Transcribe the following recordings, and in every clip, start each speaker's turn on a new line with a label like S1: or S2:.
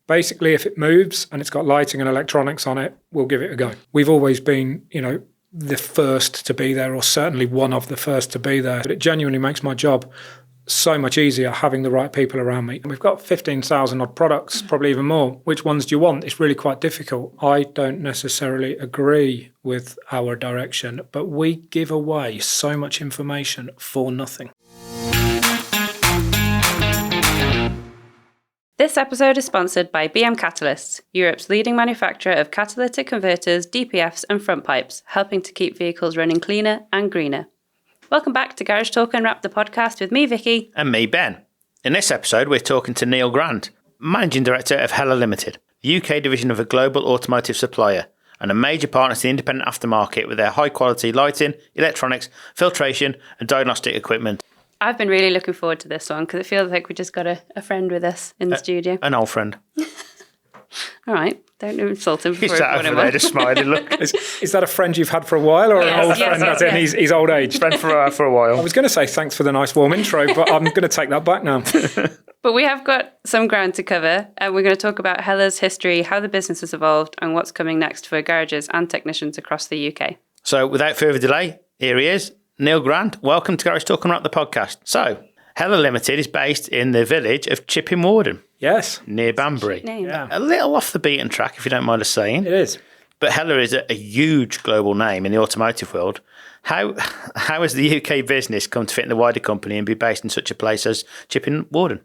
S1: Basically, if it moves and it's got lighting and electronics on it, we'll give it a go. We've always been, the first to be there, or certainly one of the first to be there. But it genuinely makes my job so much easier having the right people around me. And we've got 15,000 odd products, probably even more. Which ones do you want? It's really quite difficult. I don't necessarily agree with our direction, but we give away so much information for nothing.
S2: This episode is sponsored by BM Catalysts, Europe's leading manufacturer of catalytic converters, DPFs and front pipes, helping to keep vehicles running cleaner and greener. Welcome back to Garage Talk Unwrapped, the podcast with me, Vicky.
S3: And me, Ben. In this episode, we're talking to Neil Grant, Managing Director of Heller Limited, the UK division of a global automotive supplier, and a major partner to the independent aftermarket with their high-quality lighting, electronics, filtration and diagnostic equipment.
S2: I've been really looking forward to this one because it feels like we just got a friend with us in the studio.
S3: An old friend.
S2: All right, don't insult him.
S3: He's sat over there just smiling. Look,
S1: is that a friend you've had for a while, or an old friend as in he's old age?
S3: Friend for a while.
S1: I was going to say thanks for the nice warm intro, but I'm going to take that back now.
S2: But we have got some ground to cover, and we're going to talk about Heller's history, how the business has evolved, and what's coming next for garages and technicians across the UK.
S3: So without further delay, here he is, Neil Grant. Welcome to Garage Talk Unwrapped, the podcast. So, Heller Limited is based in the village of Chipping Warden.
S1: Yes.
S3: Near Banbury.
S1: Yeah.
S3: A little off the beaten track, if you don't mind us saying.
S1: It is.
S3: But Heller is a huge global name in the automotive world. How has the UK business come to fit in the wider company and be based in such a place as Chipping Warden?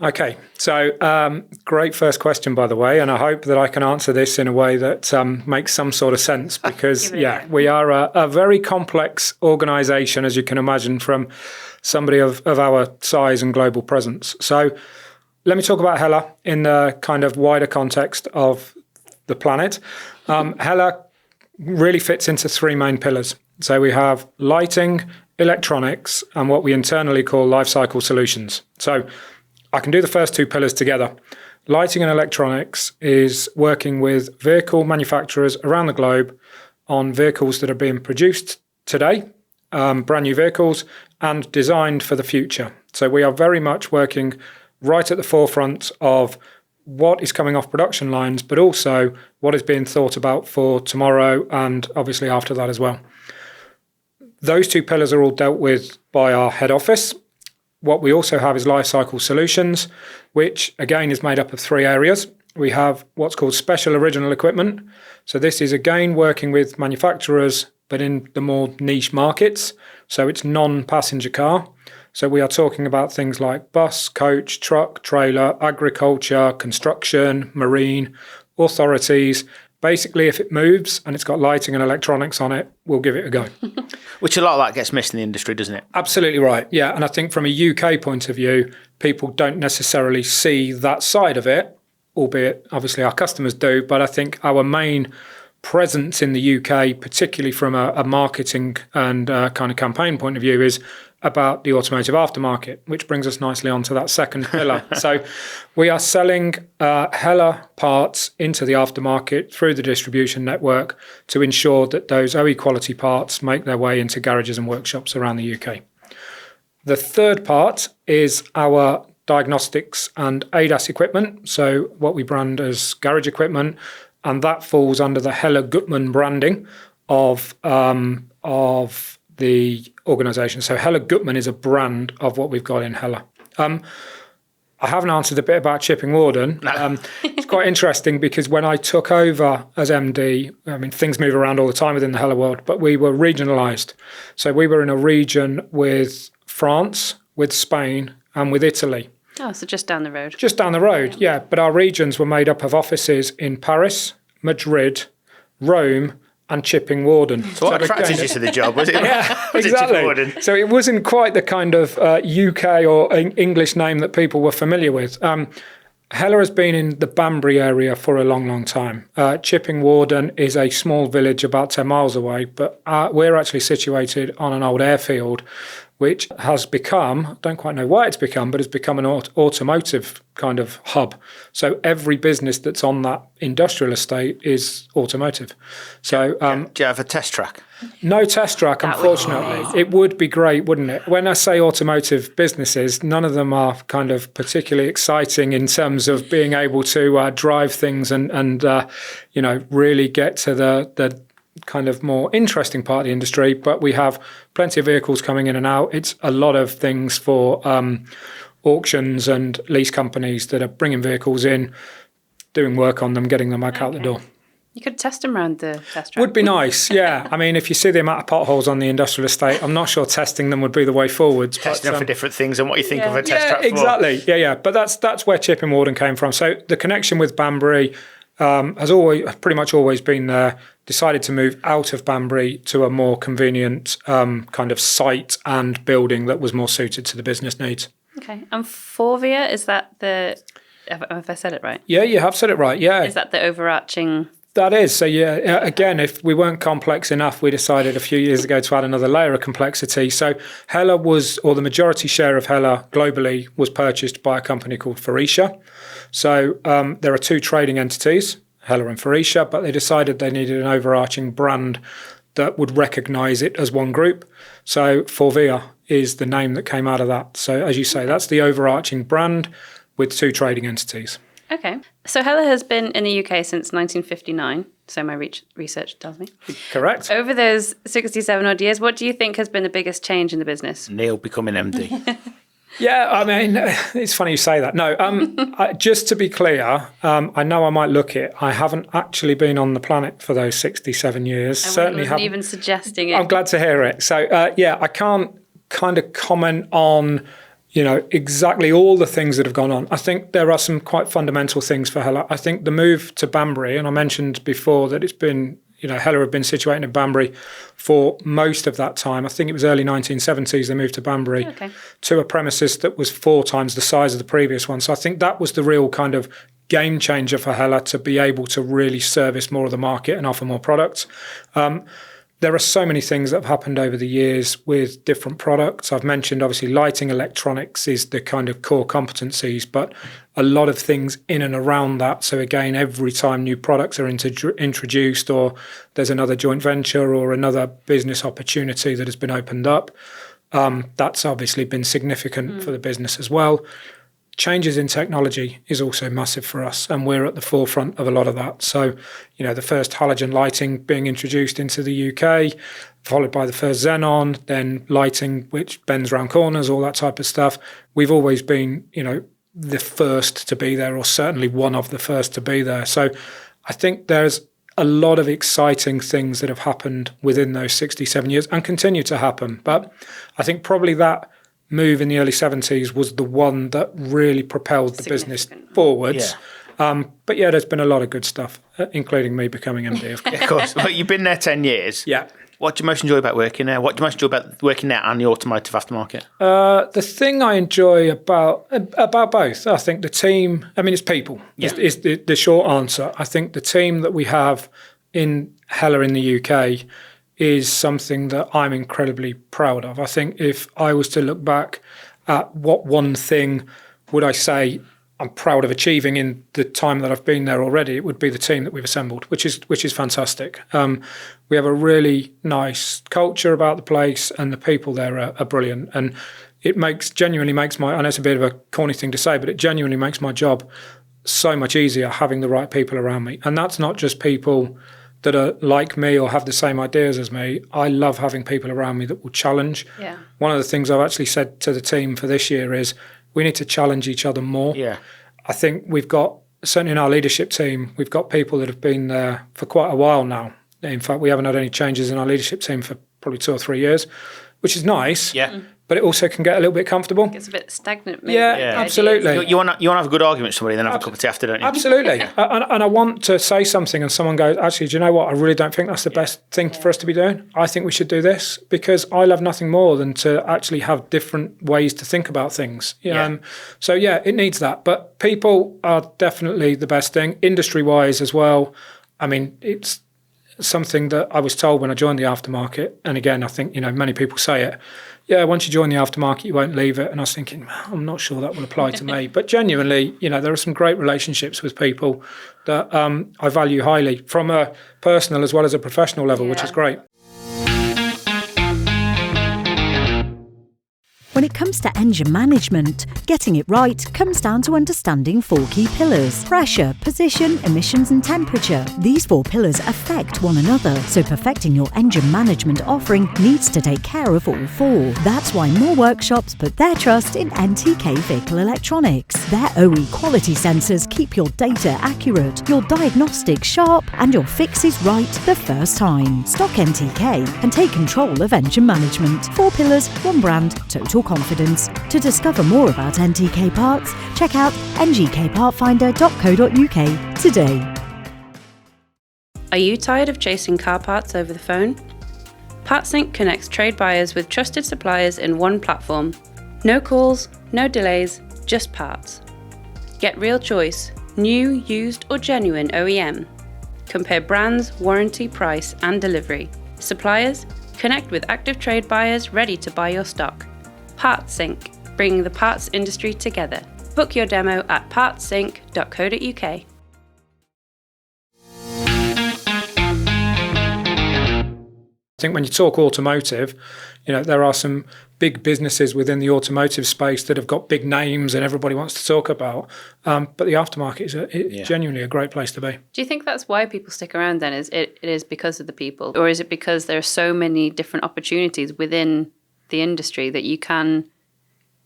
S1: Okay, so great first question, by the way, and I hope that I can answer this in a way that makes some sort of sense because, we are a very complex organisation, as you can imagine, from somebody of our size and global presence. So let me talk about Heller in the kind of wider context of the planet. Heller really fits into three main pillars. So we have lighting, electronics, and what we internally call life cycle solutions. So I can do the first two pillars together. Lighting and electronics is working with vehicle manufacturers around the globe on vehicles that are being produced today, brand new vehicles, and designed for the future. So we are very much working right at the forefront of what is coming off production lines, but also what is being thought about for tomorrow and obviously after that as well. Those two pillars are all dealt with by our head office. What we also have is life cycle solutions, which again is made up of three areas. We have what's called special original equipment. So this is again working with manufacturers, but in the more niche markets. So it's non-passenger car. So we are talking about things like bus, coach, truck, trailer, agriculture, construction, marine, authorities. Basically, if it moves and it's got lighting and electronics on it, we'll give it a go.
S3: Which a lot of that gets missed in the industry, doesn't it?
S1: Absolutely right, yeah. And I think from a UK point of view, people don't necessarily see that side of it, albeit obviously our customers do. But I think our main presence in the UK, particularly from a marketing and kind of campaign point of view, is about the automotive aftermarket, which brings us nicely onto that second pillar. So we are selling Heller parts into the aftermarket through the distribution network to ensure that those OE quality parts make their way into garages and workshops around the UK. The third part is our diagnostics and ADAS equipment, so what we brand as garage equipment, and that falls under the Heller Gutmann branding of the organisation. So Heller Gutmann is a brand of what we've got in Heller. I haven't answered a bit about Chipping Warden. It's quite interesting because when I took over as MD, I mean, things move around all the time within the Heller world, but we were regionalised. So we were in a region with France, with Spain and with Italy.
S2: Oh, so just down the road.
S1: Just down the road, yeah. But our regions were made up of offices in Paris, Madrid, Rome, and Chipping Warden.
S3: So what attracted you to the job? Was it?
S1: Yeah,
S3: was
S1: exactly.
S3: It Chipping Warden?
S1: So it wasn't quite the kind of UK or English name that people were familiar with. Heller has been in the Banbury area for a long, long time. Chipping Warden is a small village about 10 miles away, but we're actually situated on an old airfield which has become, I don't quite know why it's become, but has become an automotive kind of hub. So every business that's on that industrial estate is automotive. So
S3: do you have a test track?
S1: No test track, unfortunately. It would be great, wouldn't it? When I say automotive businesses, none of them are kind of particularly exciting in terms of being able to drive things and really get to the kind of more interesting part of the industry. But we have plenty of vehicles coming in and out. It's a lot of things for auctions and lease companies that are bringing vehicles in, doing work on them, getting them back out the door.
S2: You could test them around the test track.
S1: Would be nice, yeah. I mean, if you see the amount of potholes on the industrial estate, I'm not sure testing them would be the way forwards.
S3: Testing them for different things and what you think of a test track for.
S1: Exactly. Yeah. But that's where Chipping Warden came from. So the connection with Banbury has pretty much always been there. Decided to move out of Banbury to a more convenient kind of site and building that was more suited to the business needs.
S2: Okay. And Forvia, is that have I said it right?
S1: Yeah, you have said it right, yeah.
S2: Is that the overarching...
S1: That is. So, yeah, again, if we weren't complex enough, we decided a few years ago to add another layer of complexity. So Hella the majority share of Hella globally was purchased by a company called Faurecia. So there are two trading entities, Hella and Faurecia, but they decided they needed an overarching brand that would recognise it as one group. So Forvia is the name that came out of that. So as you say, that's the overarching brand with two trading entities.
S2: Okay. So Hella has been in the UK since 1959, so my research tells me.
S1: Correct.
S2: Over those 67 odd years, what do you think has been the biggest change in the business?
S3: Neil becoming MD.
S1: Yeah, I mean, it's funny you say that. No, just to be clear, I know I might look it. I haven't actually been on the planet for those 67 years.
S2: Certainly haven't even suggesting it.
S1: I'm glad to hear it. So, I can't kind of comment on exactly all the things that have gone on. I think there are some quite fundamental things for Hella. I think the move to Banbury, and I mentioned before that it's been, Hella have been situated in Banbury for most of that time. I think it was early 1970s they moved to Banbury to a premises that was 4 times the size of the previous one. So I think that was the real kind of game changer for Hella to be able to really service more of the market and offer more products. There are so many things that have happened over the years with different products. I've mentioned, obviously, lighting electronics is the kind of core competencies, but a lot of things in and around that. So again, every time new products are introduced or there's another joint venture or another business opportunity that has been opened up, that's obviously been significant for the business as well. Changes in technology is also massive for us, and we're at the forefront of a lot of that. So, the first halogen lighting being introduced into the UK, followed by the first xenon, then lighting which bends round corners, all that type of stuff. We've always been, the first to be there, or certainly one of the first to be there. So I think there's a lot of exciting things that have happened within those 67 years and continue to happen. But I think probably that move in the early 70s was the one that really propelled the business forwards. Yeah. But there's been a lot of good stuff, including me becoming MD, of course.
S3: Of course. Well, you've been there 10 years.
S1: Yeah.
S3: What do you most enjoy about working there? What do you most enjoy about working there and the automotive aftermarket?
S1: The thing I enjoy about both, I think the team, it's people, is the short answer. I think the team that we have in Hella in the UK is something that I'm incredibly proud of. I think if I was to look back at what one thing would I say I'm proud of achieving in the time that I've been there already, it would be the team that we've assembled, which is fantastic. We have a really nice culture about the place, and the people there are brilliant. And it genuinely makes I know it's a bit of a corny thing to say, but it genuinely makes my job so much easier having the right people around me. And that's not just people that are like me or have the same ideas as me. I love having people around me that will challenge. Yeah. One of the things I've actually said to the team for this year is we need to challenge each other more. Yeah. I think we've got, certainly in our leadership team, we've got people that have been there for quite a while now. In fact, we haven't had any changes in our leadership team for probably 2 or 3 years, which is nice. Yeah. But it also can get a little bit comfortable.
S2: It gets a bit stagnant, maybe.
S1: Yeah, absolutely.
S3: You want to have a good argument with somebody, then have a cup of tea after, don't you?
S1: Absolutely. And I want to say something and someone goes, actually, do you know what? I really don't think that's the best thing for us to be doing. I think we should do this, because I love nothing more than to actually have different ways to think about things. So, it needs that. But people are definitely the best thing, industry-wise as well. It's something that I was told when I joined the aftermarket, and again, I think, many people say it, yeah, once you join the aftermarket, you won't leave it. And I was thinking, I'm not sure that will apply to me. But genuinely, there are some great relationships with people that I value highly from a personal as well as a professional level, which is great.
S4: When it comes to engine management, getting it right comes down to understanding 4 key pillars: pressure, position, emissions and temperature. These 4 pillars affect one another, so perfecting your engine management offering needs to take care of all 4. That's why more workshops put their trust in NTK Vehicle Electronics. Their OE quality sensors keep your data accurate, your diagnostics sharp and your fixes right the first time. Stock NTK and take control of engine management. 4 pillars, 1 brand, total confidence. To discover more about NTK parts, check out ngkpartfinder.co.uk today.
S2: Are you tired of chasing car parts over the phone? PartSync connects trade buyers with trusted suppliers in one platform. No calls, no delays, just parts. Get real choice, new, used or genuine OEM. Compare brands, warranty, price and delivery. Suppliers, connect with active trade buyers ready to buy your stock. PartSync, bringing the parts industry together. Book your demo at partsync.co.uk.
S1: I think when you talk automotive, there are some big businesses within the automotive space that have got big names and everybody wants to talk about. But the aftermarket is genuinely a great place to be.
S2: Do you think that's why people stick around then? It is because of the people? Or is it because there are so many different opportunities within the industry that you can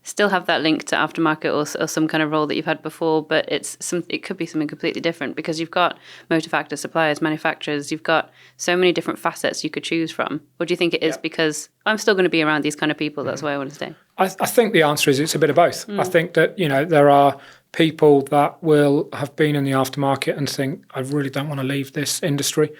S2: still have that link to aftermarket or some kind of role that you've had before, but it could be something completely different because you've got motor factor suppliers, manufacturers, you've got so many different facets you could choose from? Or do you think it is because I'm still going to be around these kind of people, that's why I want to stay?
S1: I think the answer is it's a bit of both. I think that, there are people that will have been in the aftermarket and think, I really don't want to leave this industry.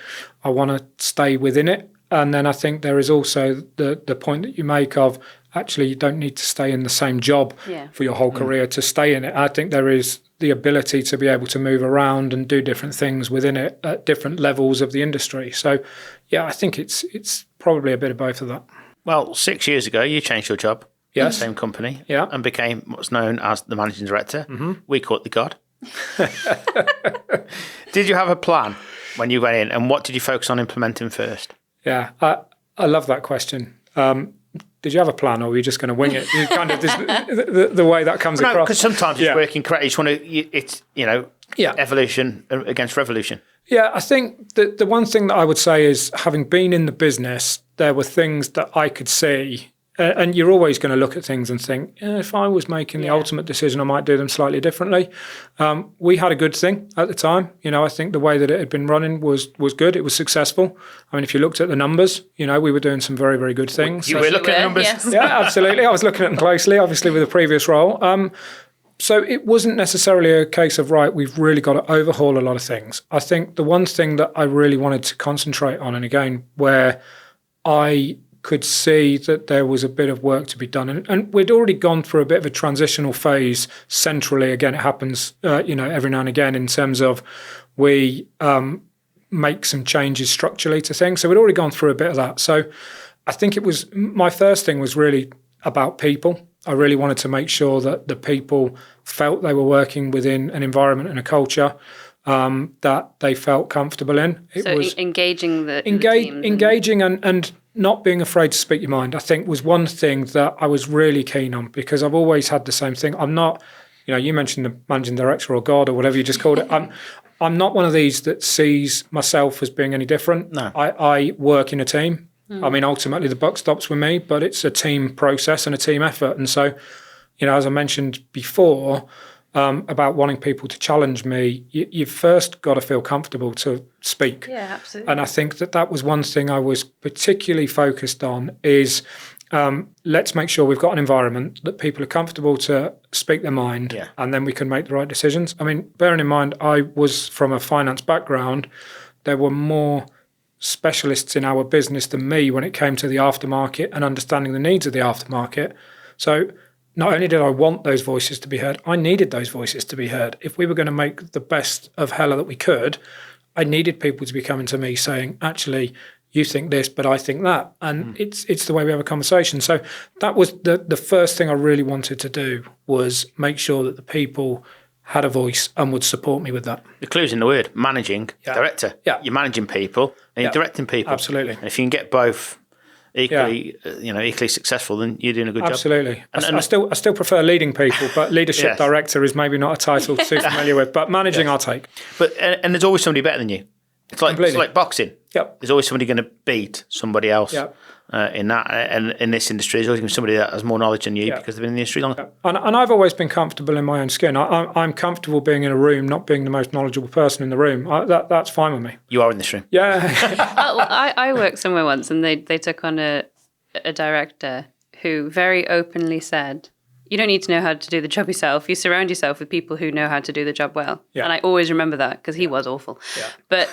S1: I want to stay within it. And then I think there is also the point that you make of actually you don't need to stay in the same job for your whole career to stay in it. I think there is the ability to be able to move around and do different things within it at different levels of the industry. So, I think it's probably a bit of both of that.
S3: Well, 6 years ago, you changed your job.
S1: Yes.
S3: Same company.
S1: Yeah.
S3: And became what's known as the managing director. Mm-hmm. We call it the God. Did you have a plan when you went in, and what did you focus on implementing first?
S1: Yeah, I love that question. Did you have a plan, or were you just going to wing it? You kind of the way that comes across.
S3: Because sometimes it's working correctly. You just want to. It's evolution against revolution.
S1: Yeah, I think the one thing that I would say is, having been in the business, there were things that I could see. And you're always going to look at things and think, if I was making the ultimate decision, I might do them slightly differently. We had a good thing at the time. I think the way that it had been running was good. It was successful. I mean, if you looked at the numbers, we were doing some very, very good things.
S3: You were looking at numbers?
S2: Yes.
S1: Yeah, absolutely. I was looking at them closely, obviously, with the previous role. So it wasn't necessarily a case of, right, we've really got to overhaul a lot of things. I think the one thing that I really wanted to concentrate on, and again, where I could see that there was a bit of work to be done. And we'd already gone through a bit of a transitional phase centrally. Again, it happens, every now and again in terms of we make some changes structurally to things. So we'd already gone through a bit of that. So I think my first thing was really about people. I really wanted to make sure that the people felt they were working within an environment and a culture that they felt comfortable in. It was
S2: engaging the team.
S1: Engaging and not being afraid to speak your mind, I think, was one thing that I was really keen on, because I've always had the same thing. I'm not, you mentioned the managing director or God or whatever you just called it. I'm not one of these that sees myself as being any different. No. I work in a team. I mean, ultimately the buck stops with me, but it's a team process and a team effort. And so, as I mentioned before, about wanting people to challenge me, you've first got to feel comfortable to speak.
S2: Yeah, absolutely.
S1: And I think that was one thing I was particularly focused on is let's make sure we've got an environment that people are comfortable to speak their mind, and then we can make the right decisions. I mean, bearing in mind, I was from a finance background. There were more specialists in our business than me when it came to the aftermarket and understanding the needs of the aftermarket. So not only did I want those voices to be heard, I needed those voices to be heard. If we were going to make the best of Hella that we could, I needed people to be coming to me saying, actually, you think this, but I think that. And it's the way we have a conversation. So that was the first thing I really wanted to do, was make sure that the people had a voice and would support me with that.
S3: The clue's in the word, managing director.
S1: Yeah.
S3: You're managing people and you're directing people.
S1: Absolutely.
S3: And if you can get both equally, equally successful, then you're doing a good job.
S1: Absolutely. And I still prefer leading people, but leadership director is maybe not a title too familiar with, but managing I'll take.
S3: But and there's always somebody better than you. It's like boxing.
S1: Yep.
S3: There's always somebody going to beat somebody else.
S1: Yep.
S3: In that, and in this industry, there's always going to be somebody that has more knowledge than you because they've been in the industry longer.
S1: And I've always been comfortable in my own skin. I'm comfortable being in a room, not being the most knowledgeable person in the room. That's fine with me.
S3: You are in this room.
S1: Yeah.
S2: I worked somewhere once, and they took on a director who very openly said, you don't need to know how to do the job yourself. You surround yourself with people who know how to do the job well. Yeah. And I always remember that, because he was awful. Yeah. But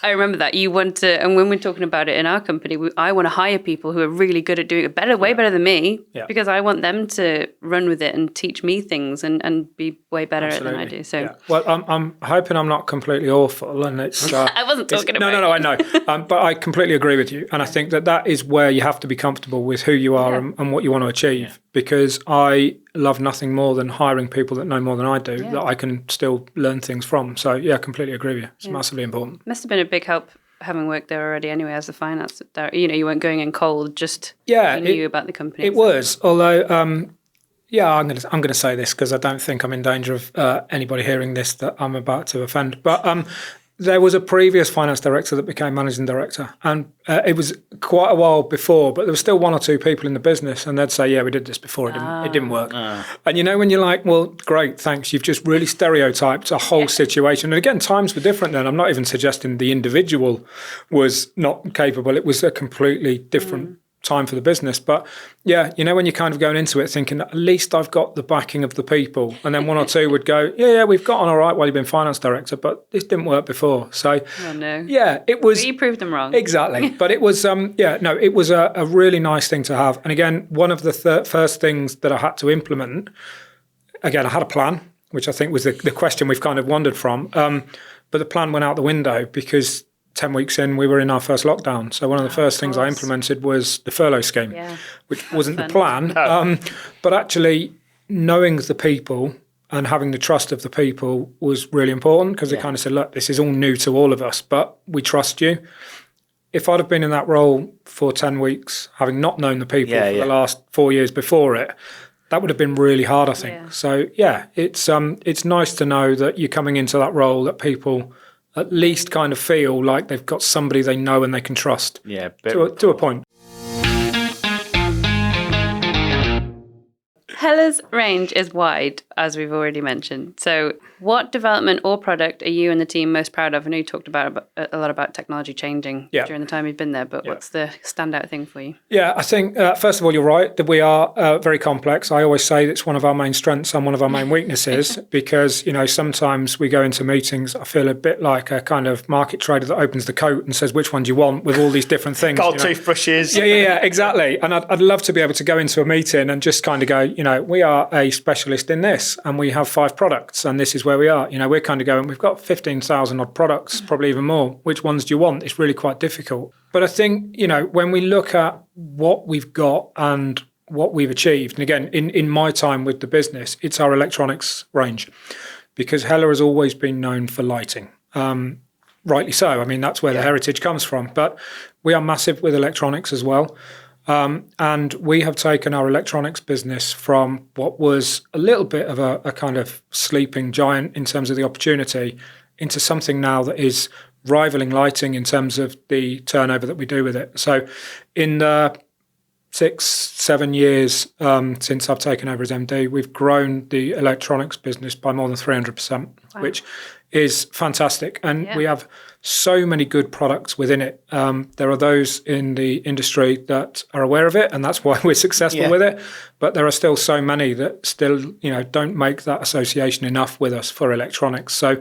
S2: I remember that you want to, and when we're talking about it in our company, I want to hire people who are really good at doing it better, way better than me, because I want them to run with it and teach me things and be way better at it than I do. So,
S1: well, I'm hoping I'm not completely awful, and it's.
S2: I wasn't talking about.
S1: No, I know, but I completely agree with you, and I think that is where you have to be comfortable with who you are and what you want to achieve. Because I love nothing more than hiring people that know more than I do, that I can still learn things from. So, yeah, I completely agree with you. It's massively important.
S2: Must have been a big help having worked there already anyway as a finance director. You weren't going in cold, just you knew about the company.
S1: It was, although, I'm going to say this because I don't think I'm in danger of anybody hearing this that I'm about to offend. But there was a previous finance director that became managing director, and it was quite a while before, but there was still one or two people in the business, and they'd say, yeah, we did this before, it didn't work. And when you're like, well, great, thanks, you've just really stereotyped a whole situation. And again, times were different then. I'm not even suggesting the individual was not capable. It was a completely different time for the business. But when you're kind of going into it thinking, at least I've got the backing of the people, and then one or two would go, we've got on all right while you've been finance director, but this didn't work before. So it was,
S2: but you proved them wrong.
S1: Exactly. But it was it was a really nice thing to have. And again, one of the first things that I had to implement, again, I had a plan, which I think was the question we've kind of wandered from, but the plan went out the window because 10 weeks in, we were in our first lockdown. So one of the first things I implemented was the furlough scheme, which wasn't the plan. But actually knowing the people and having the trust of the people was really important, because they kind of said, look, this is all new to all of us, but we trust you. If I'd have been in that role for 10 weeks, having not known the people for the last 4 years before it, that would have been really hard, I think. Yeah. So, it's nice to know that you're coming into that role, that people at least kind of feel like they've got somebody they know and they can trust. Yeah, to a point.
S2: Hella's range is wide, as we've already mentioned. So what development or product are you and the team most proud of? I know you talked about a lot about technology changing during the time you've been there, but what's the standout thing for you? Yeah,
S1: I think, first of all, you're right, that we are very complex. I always say it's one of our main strengths and one of our main weaknesses because, sometimes we go into meetings, I feel a bit like a kind of market trader that opens the coat and says, which one do you want, with all these different things.
S3: Gold toothbrushes.
S1: Yeah, exactly. And I'd love to be able to go into a meeting and just kind of go, we are a specialist in this and we have 5 products and this is where we are. We're kind of going, we've got 15,000 odd products, probably even more. Which ones do you want? It's really quite difficult. But I think, when we look at what we've got and what we've achieved, and again, in my time with the business, it's our electronics range, because Hella has always been known for lighting. Rightly so. I mean, that's where the heritage comes from. But we are massive with electronics as well. And we have taken our electronics business from what was a little bit of a kind of sleeping giant in terms of the opportunity into something now that is rivaling lighting in terms of the turnover that we do with it. So in the 6-7 years since I've taken over as MD, we've grown the electronics business by more than 300%, which is fantastic. And we have so many good products within it. There are those in the industry that are aware of it, and that's why we're successful with it. But there are still so many that still, don't make that association enough with us for electronics. So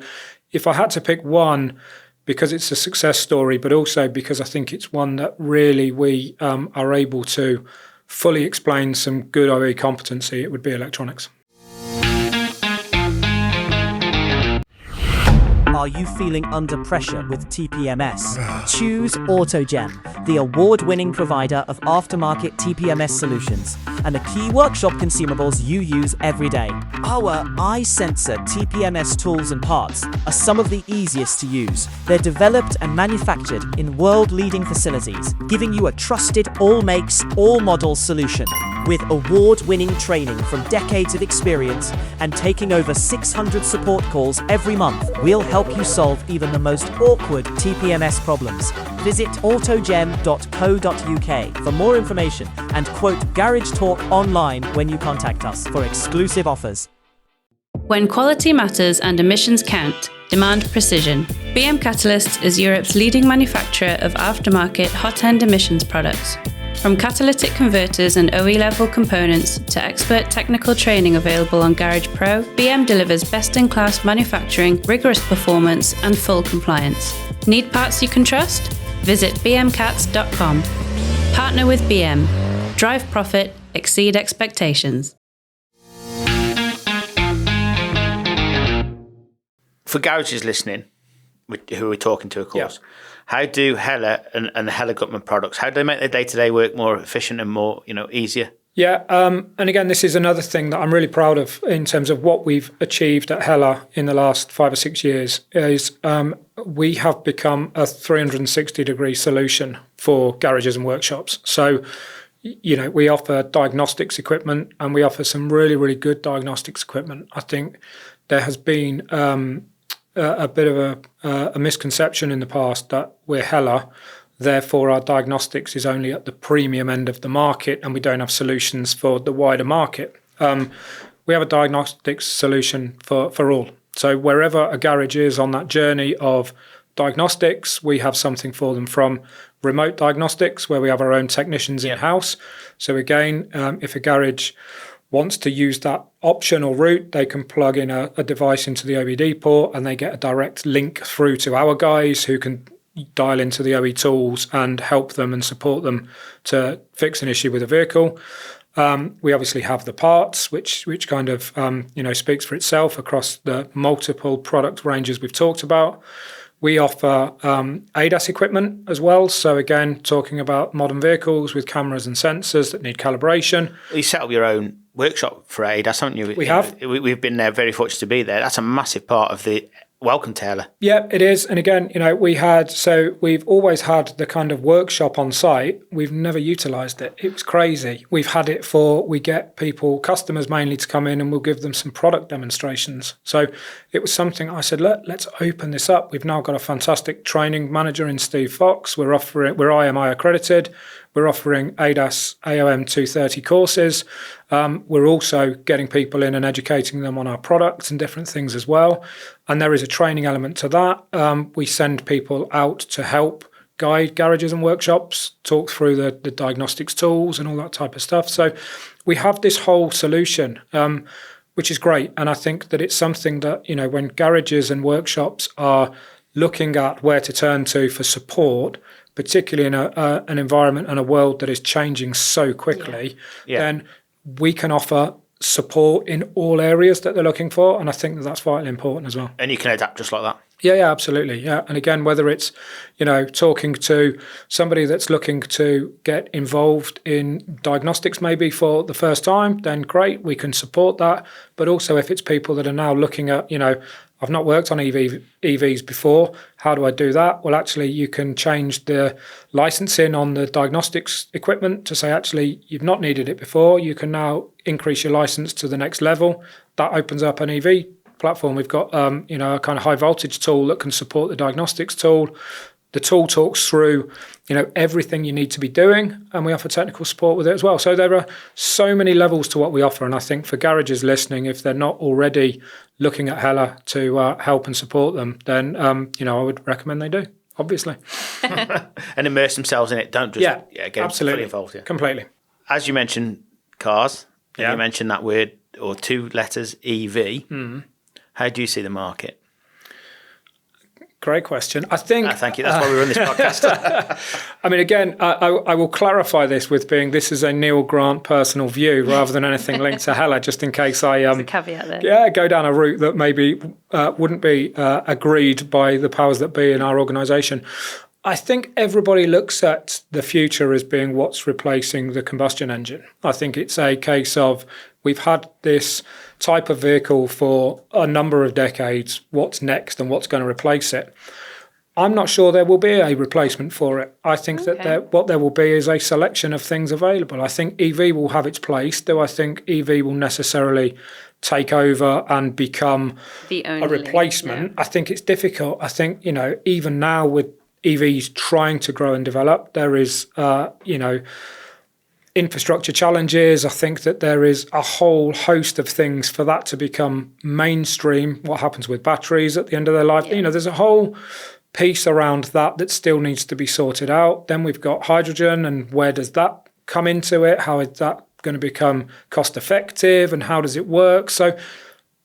S1: if I had to pick one, because it's a success story, but also because I think it's one that really we are able to fully explain some good OE competency, it would be electronics.
S5: Are you feeling under pressure with TPMS? Choose AutoGem, the award-winning provider of aftermarket TPMS solutions and the key workshop consumables you use every day. Our iSensor TPMS tools and parts are some of the easiest to use. They're developed and manufactured in world-leading facilities, giving you a trusted all makes, all models solution. With award-winning training from decades of experience and taking over 600 support calls every month, we'll help you solve even the most awkward TPMS problems. Visit autogem.co.uk for more information and quote Garage Talk online when you contact us for exclusive offers.
S2: When quality matters and emissions count, demand precision. BM Catalysts is Europe's leading manufacturer of aftermarket hot-end emissions products. From catalytic converters and OE-level components to expert technical training available on Garage Pro, BM delivers best-in-class manufacturing, rigorous performance and full compliance. Need parts you can trust? Visit bmcats.com. Partner with BM. Drive profit, exceed expectations.
S3: For garages listening, who we're talking to, of course, how do Hella and the Hella Gutman products, how do they make their day-to-day work more efficient and more, easier?
S1: Yeah, and again, this is another thing that I'm really proud of in terms of what we've achieved at Hella in the last 5 or 6 years is we have become a 360-degree solution for garages and workshops. So, we offer diagnostics equipment and we offer some really, really good diagnostics equipment. I think there has been a bit of a misconception in the past that we're Hella, therefore our diagnostics is only at the premium end of the market and we don't have solutions for the wider market. We have a diagnostics solution for all. So wherever a garage is on that journey of diagnostics, we have something for them, from remote diagnostics, where we have our own technicians in-house. So again, if a garage wants to use that option or route, they can plug in a device into the OED port and they get a direct link through to our guys who can dial into the OE tools and help them and support them to fix an issue with a vehicle. We obviously have the parts, which kind of speaks for itself across the multiple product ranges we've talked about. We offer ADAS equipment as well. So again, talking about modern vehicles with cameras and sensors that need calibration.
S3: You set up your own workshop for ADAS, haven't you?
S1: We have.
S3: We've been there, very fortunate to be there. That's a massive part of the welcome, Taylor.
S1: Yeah, it is. And again, we've always had the kind of workshop on site. We've never utilised it. It was crazy. We've had it we get customers mainly, to come in and we'll give them some product demonstrations. So it was something I said, let's open this up. We've now got a fantastic training manager in Steve Fox. We're IMI accredited. We're offering ADAS AOM 230 courses. We're also getting people in and educating them on our products and different things as well. And there is a training element to that. We send people out to help guide garages and workshops, talk through the diagnostics tools and all that type of stuff. So we have this whole solution, which is great. And I think that it's something that, when garages and workshops are looking at where to turn to for support, particularly in an environment and a world that is changing so quickly, then we can offer support in all areas that they're looking for. And I think that's vitally important as well.
S3: And you can adapt just like that.
S1: Yeah, absolutely. Yeah. And again, whether it's, talking to somebody that's looking to get involved in diagnostics maybe for the first time, then great, we can support that. But also if it's people that are now looking at, I've not worked on EVs before. How do I do that? Well, actually, you can change the licensing on the diagnostics equipment to say, actually, you've not needed it before. You can now increase your license to the next level. That opens up an EV platform. We've got, a kind of high voltage tool that can support the diagnostics tool. The tool talks through, everything you need to be doing, and we offer technical support with it as well. So there are so many levels to what we offer, and I think for garages listening, if they're not already looking at Hella to help and support them, then I would recommend they do, obviously.
S3: And immerse themselves in it. Don't just get
S1: absolutely
S3: fully involved. Yeah.
S1: Completely.
S3: As you mentioned cars, and you mentioned that word or 2 letters EV. How do you see the market?
S1: Great question. I think...
S3: thank you. That's why we run this podcast.
S1: I mean, again, I will clarify this with this is a Neil Grant personal view rather than anything linked to Hella, just in case I
S2: There's a caveat there.
S1: go down a route that maybe wouldn't be agreed by the powers that be in our organisation. I think everybody looks at the future as being what's replacing the combustion engine. I think it's a case of we've had this type of vehicle for a number of decades. What's next and what's going to replace it? I'm not sure there will be a replacement for it. I think that what there will be is a selection of things available. I think EV will have its place. Do I think EV will necessarily take over and become a replacement? I think it's difficult. I think, even now with EVs trying to grow and develop, there is, infrastructure challenges. I think that there is a whole host of things for that to become mainstream. What happens with batteries at the end of their life? Yeah. There's a whole piece around that still needs to be sorted out. Then we've got hydrogen, and where does that come into it? How is that going to become cost effective, and how does it work? So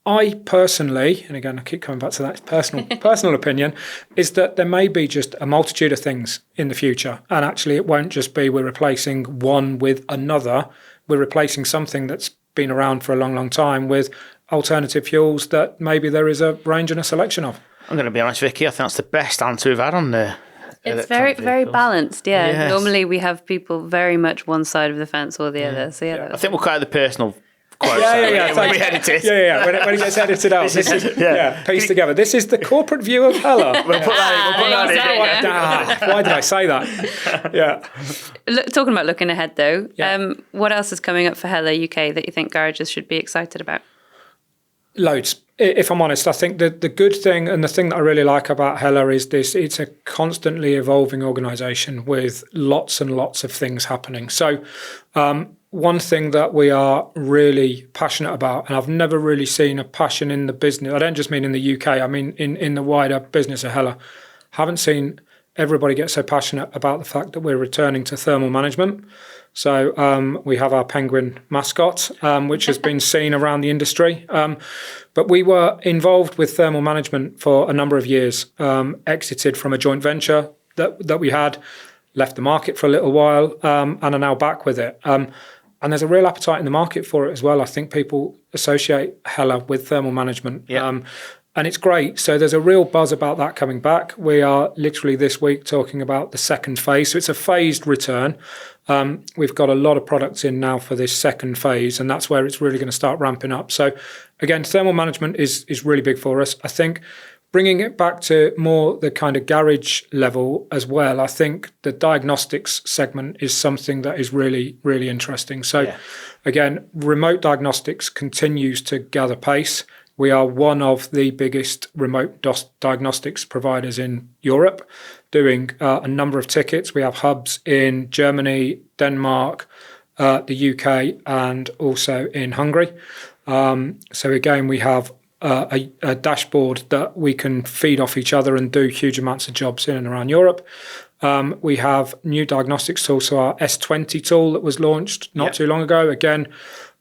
S1: I personally, and again, I keep coming back to that personal opinion, is that there may be just a multitude of things in the future. And actually, it won't just be we're replacing one with another. We're replacing something that's been around for a long, long time with alternative fuels that maybe there is a range and a selection of.
S3: I'm going to be honest, Vicky, I think that's the best answer we've had on there.
S2: It's very, very balanced, yeah. Yes. Normally we have people very much one side of the fence or the other. So I think
S3: we'll cut out the personal quotes.
S1: When we edit it. When it gets edited out. This is pieced together. This is the corporate view of Hella.
S3: We'll put that
S1: in. Why did I say that? Yeah.
S2: Talking about looking ahead though, what else is coming up for Hella UK that you think garages should be excited about?
S1: Loads. If I'm honest, I think that the good thing and the thing that I really like about Hella is it's a constantly evolving organisation with lots and lots of things happening. So one thing that we are really passionate about, and I've never really seen a passion in the business, I don't just mean in the UK, I mean in the wider business of Hella, haven't seen everybody get so passionate about the fact that we're returning to thermal management. So we have our penguin mascot, which has been seen around the industry. But we were involved with thermal management for a number of years, exited from a joint venture that we had, left the market for a little while, and are now back with it. And there's a real appetite in the market for it as well. I think people associate Hella with thermal management. Yeah. And it's great. So there's a real buzz about that coming back. We are literally this week talking about the second phase. So it's a phased return. We've got a lot of products in now for this second phase, and that's where it's really going to start ramping up. So again, thermal management is really big for us. I think bringing it back to more the kind of garage level as well, I think the diagnostics segment is something that is really, really interesting. So again, remote diagnostics continues to gather pace. We are one of the biggest remote diagnostics providers in Europe, doing a number of tickets. We have hubs in Germany, Denmark, the UK, and also in Hungary. So again, we have a dashboard that we can feed off each other and do huge amounts of jobs in and around Europe. We have new diagnostics tools, so our S20 tool that was launched not too long ago. Again,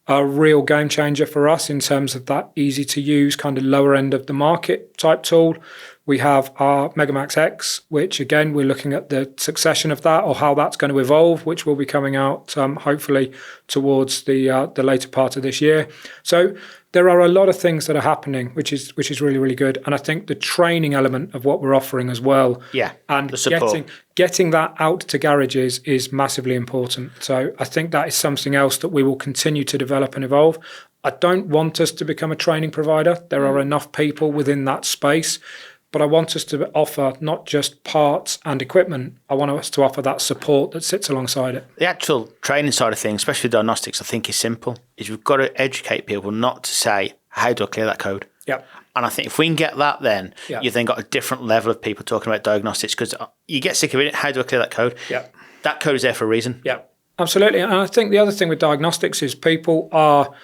S1: a real game changer for us in terms of that easy to use kind of lower end of the market type tool. We have our Megamax X, which again, we're looking at the succession of that or how that's going to evolve, which will be coming out hopefully towards the later part of this year. So there are a lot of things that are happening, which is really, really good. And I think the training element of what we're offering as well, and
S3: the support.
S1: Getting that out to garages is massively important. So I think that is something else that we will continue to develop and evolve. I don't want us to become a training provider. There are enough people within that space. But I want us to offer not just parts and equipment. I want us to offer that support that sits alongside it.
S3: The actual training side of things, especially diagnostics, I think is simple. Is we've got to educate people not to say, how do I clear that code?
S1: Yeah.
S3: And I think if we can get that then, you've then got a different level of people talking about diagnostics because you get sick of it. How do I clear that code?
S1: Yeah.
S3: That code is there for a reason.
S1: Yeah, absolutely. And I think the other thing with diagnostics is people are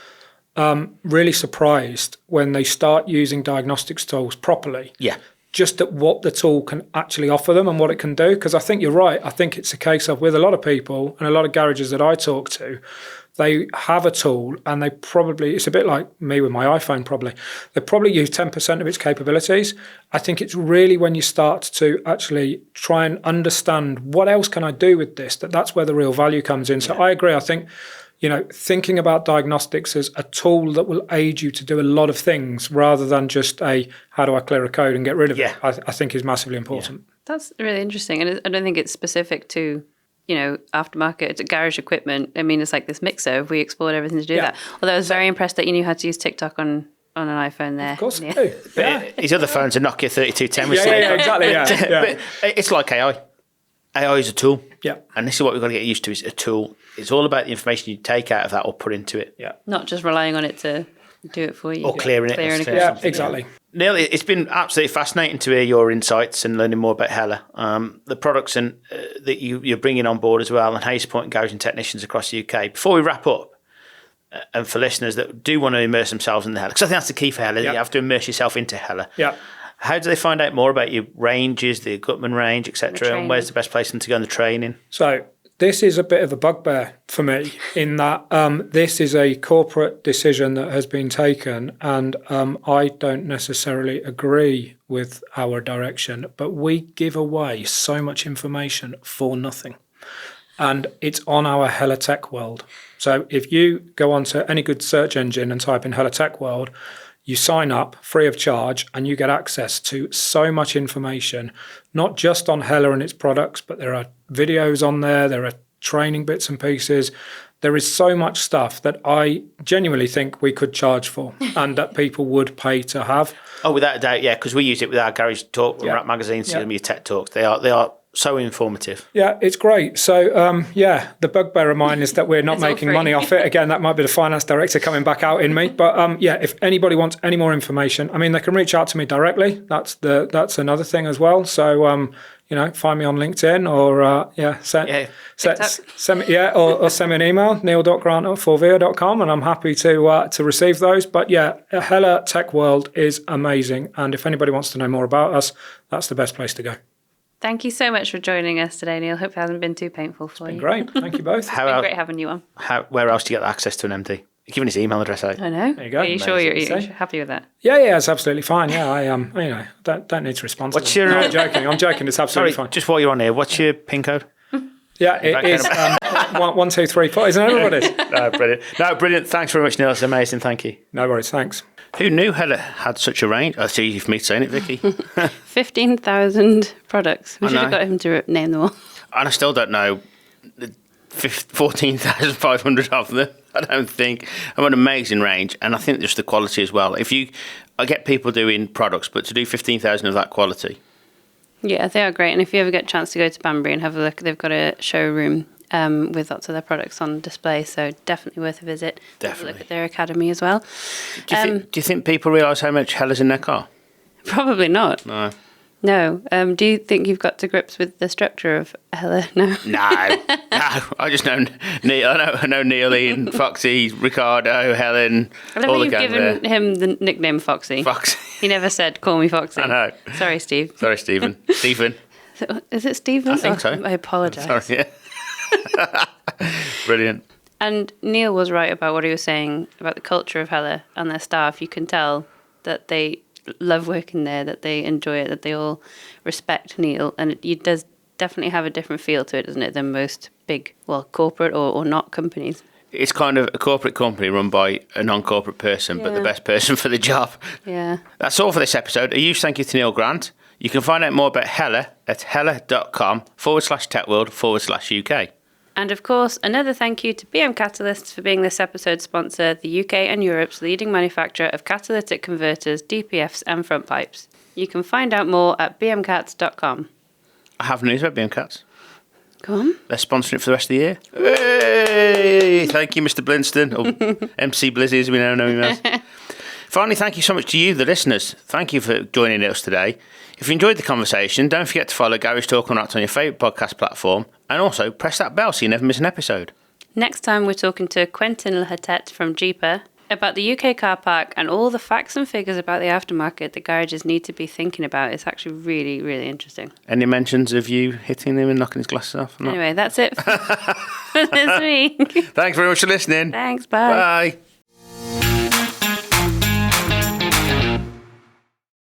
S1: really surprised when they start using diagnostics tools properly.
S3: Yeah.
S1: just at what the tool can actually offer them and what it can do. Because I think you're right. I think it's a case of, with a lot of people and a lot of garages that I talk to, they have a tool and they probably, it's a bit like me with my iPhone probably, they probably use 10% of its capabilities. I think it's really when you start to actually try and understand what else can I do with this, that's where the real value comes in. So I agree. I think, thinking about diagnostics as a tool that will aid you to do a lot of things rather than just how do I clear a code and get rid of it, I think is massively important.
S2: Yeah. That's really interesting. And I don't think it's specific to, aftermarket garage equipment. I mean, it's like this mixer. We explored everything to do that. Although I was very impressed that you knew how to use TikTok on an iPhone there.
S1: Of course I do. Yeah.
S3: His other phone's a Nokia 3210.
S1: Yeah, exactly. Yeah.
S3: But it's like AI. AI is a tool.
S1: Yeah.
S3: And this is what we've got to get used to, is a tool. It's all about the information you take out of that or put into it.
S1: Yeah.
S2: Not just relying on it to do it for you.
S3: Or clearing it.
S1: Yeah, exactly.
S3: Neil, it's been absolutely fascinating to hear your insights and learning more about Hella, the products and that you're bringing on board as well, and how you're supporting garage and technicians across the UK. Before we wrap up, and for listeners that do want to immerse themselves in the Hella, because I think that's the key for Hella, that you have to immerse yourself into Hella.
S1: Yeah.
S3: How do they find out more about your ranges, the Gutman range, etc., and where's the best place for them to go in the training?
S1: So this is a bit of a bugbear for me in that this is a corporate decision that has been taken, and I don't necessarily agree with our direction, but we give away so much information for nothing. And it's on our Hella Tech World. So if you go onto any good search engine and type in Hella Tech World, you sign up free of charge and you get access to so much information, not just on Hella and its products, but there are videos on there are training bits and pieces. There is so much stuff that I genuinely think we could charge for and that people would pay to have.
S3: Oh, without a doubt, yeah, because we use it with our Garage Talk and Wrap magazines, your Tech Talks. They are so informative. Yeah,
S1: it's great. So, the bugbear of mine is that we're not making money off it. Again, that might be the finance director coming back out in me. But if anybody wants any more information, I mean, they can reach out to me directly. That's another thing as well. So, find me on LinkedIn or send me an email, neil.grant@forvia.com, and I'm happy to receive those. But Hella Tech World is amazing. And if anybody wants to know more about us, that's the best place to go.
S2: Thank you so much for joining us today, Neil. Hope it hasn't been too painful for you.
S1: It's been great. Thank you both.
S2: It's been great having you on.
S3: Where else do you get access to an MD? You're giving his email address out.
S2: I know.
S1: There you go.
S2: Are you sure you're happy with that?
S1: Yeah, it's absolutely fine. Yeah, I don't need to respond to them. I'm joking. It's absolutely fine.
S3: Just while you're on here, what's your PIN code?
S1: Yeah, it is 1, 2, 3, 4. Isn't everybody's?
S3: No, brilliant. Thanks very much, Neil. It's amazing. Thank you.
S1: No worries. Thanks.
S3: Who knew Hella had such a range? I see you've me saying it, Vicky.
S2: 15,000 products. We should have got him to name them all.
S3: And I still don't know 14,500 of them. I don't think. I'm an amazing range, and I think just the quality as well. I get people doing products, but to do 15,000 of that quality.
S2: Yeah, they are great. And if you ever get a chance to go to Banbury and have a look, they've got a showroom with lots of their products on display, so definitely worth a visit.
S3: Definitely.
S2: Have a look at their academy as well.
S3: Do you think people realise how much Hella's in their car?
S2: Probably not.
S3: No.
S2: Do you think you've got to grips with the structure of Hella? No.
S3: No. I just know Neil. I know Neil, Ian, Foxy, Ricardo, Helen.
S2: I love you've given him the nickname Foxy.
S3: Foxy.
S2: He never said, "Call me Foxy."
S3: I know.
S2: Sorry, Steve.
S3: Sorry, Stephen. Stephen.
S2: Is it Stephen?
S3: I think so.
S2: I apologise.
S3: Sorry. Yeah. Brilliant.
S2: And Neil was right about what he was saying about the culture of Hella and their staff. You can tell that they love working there, that they enjoy it, that they all respect Neil, and it does definitely have a different feel to it, doesn't it, than most big, corporate or not companies.
S3: It's kind of a corporate company run by a non-corporate person, but the best person for the job.
S2: Yeah.
S3: That's all for this episode. A huge thank you to Neil Grant. You can find out more about Hella at hella.com/techworld/UK.
S2: And of course, another thank you to BM Catalysts for being this episode's sponsor, the UK and Europe's leading manufacturer of catalytic converters, DPFs and front pipes. You can find out more at bmcats.com.
S3: I have news about BM Cats.
S2: Go on.
S3: They're sponsoring it for the rest of the year. Hey! Thank you, Mr. Blinston, or MC Blizzy as we now know him as. Finally, thank you so much to you, the listeners. Thank you for joining us today. If you enjoyed the conversation, don't forget to follow Garage Talk on your favourite podcast platform, and also press that bell so you never miss an episode.
S2: Next time we're talking to Quentin Lahatet from Jeeper, about the UK car park and all the facts and figures about the aftermarket that garages need to be thinking about. It's actually really, really interesting.
S3: Any mentions of you hitting him and knocking his glasses off?
S2: Anyway, that's it for this week.
S3: Thanks very much for listening.
S2: Thanks, bye.
S3: Bye.